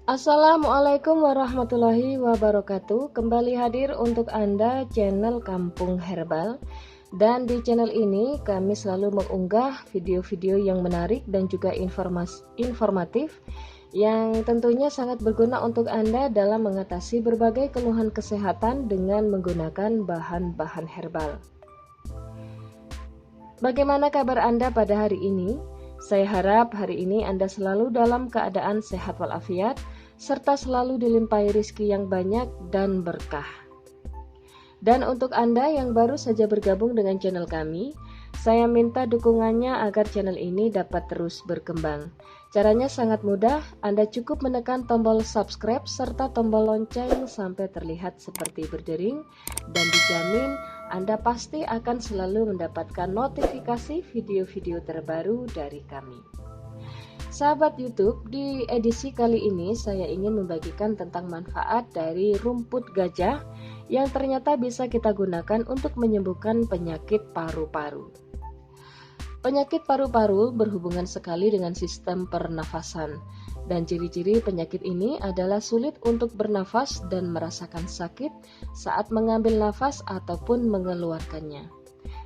Assalamualaikum warahmatullahi wabarakatuh. Kembali hadir untuk Anda channel Kampung Herbal. Dan di channel ini kami selalu mengunggah video-video yang menarik dan juga informatif yang tentunya sangat berguna untuk Anda dalam mengatasi berbagai keluhan kesehatan dengan menggunakan bahan-bahan herbal. Bagaimana kabar Anda pada hari ini? Saya harap hari ini Anda selalu dalam keadaan sehat walafiat, serta selalu dilimpahi rizki yang banyak dan berkah. Dan untuk Anda yang baru saja bergabung dengan channel kami, saya minta dukungannya agar channel ini dapat terus berkembang. Caranya sangat mudah, Anda cukup menekan tombol subscribe serta tombol lonceng sampai terlihat seperti berdering, dan dijamin Anda pasti akan selalu mendapatkan notifikasi video-video terbaru dari kami. Sahabat YouTube, di edisi kali ini saya ingin membagikan tentang manfaat dari rumput gajah yang ternyata bisa kita gunakan untuk menyembuhkan penyakit paru-paru. Penyakit paru-paru berhubungan sekali dengan sistem pernafasan, dan ciri-ciri penyakit ini adalah sulit untuk bernafas dan merasakan sakit saat mengambil nafas ataupun mengeluarkannya.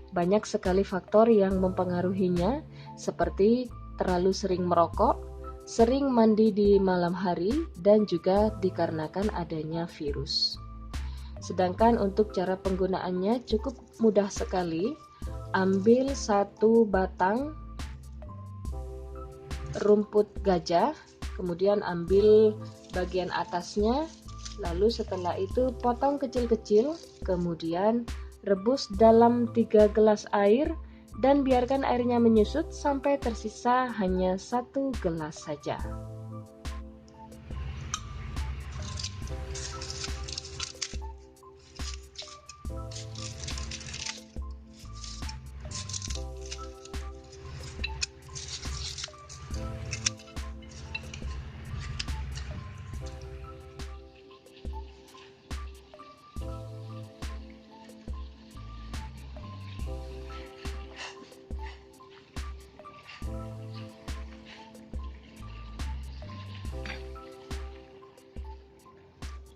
Banyak sekali faktor yang mempengaruhinya, seperti terlalu sering merokok, sering mandi di malam hari, dan juga dikarenakan adanya virus. Sedangkan untuk cara penggunaannya cukup mudah sekali. Ambil satu batang rumput gajah, kemudian ambil bagian atasnya, lalu setelah itu potong kecil-kecil, kemudian rebus dalam 3 gelas air dan biarkan airnya menyusut sampai tersisa hanya 1 gelas saja.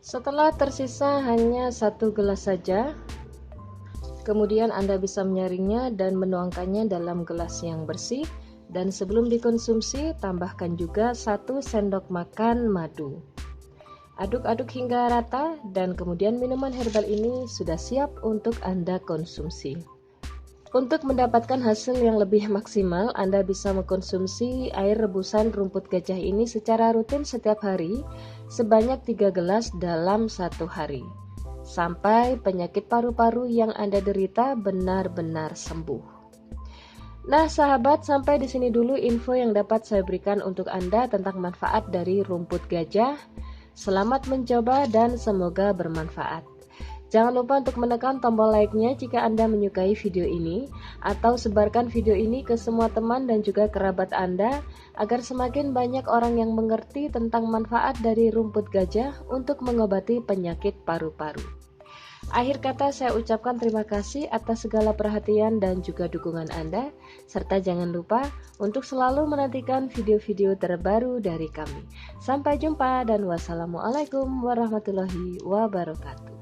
Setelah tersisa hanya 1 gelas saja, kemudian Anda bisa menyaringnya dan menuangkannya dalam gelas yang bersih, dan sebelum dikonsumsi tambahkan juga 1 sendok makan madu. Aduk-aduk hingga rata dan kemudian minuman herbal ini sudah siap untuk Anda konsumsi. Untuk mendapatkan hasil yang lebih maksimal, Anda bisa mengkonsumsi air rebusan rumput gajah ini secara rutin setiap hari sebanyak 3 gelas dalam 1 hari, sampai penyakit paru-paru yang Anda derita benar-benar sembuh. Nah sahabat, sampai di sini dulu info yang dapat saya berikan untuk Anda tentang manfaat dari rumput gajah. Selamat mencoba dan semoga bermanfaat. Jangan lupa untuk menekan tombol like-nya jika Anda menyukai video ini, atau sebarkan video ini ke semua teman dan juga kerabat Anda agar semakin banyak orang yang mengerti tentang manfaat dari rumput gajah untuk mengobati penyakit paru-paru. Akhir kata saya ucapkan terima kasih atas segala perhatian dan juga dukungan Anda, serta jangan lupa untuk selalu menantikan video-video terbaru dari kami. Sampai jumpa dan wassalamualaikum warahmatullahi wabarakatuh.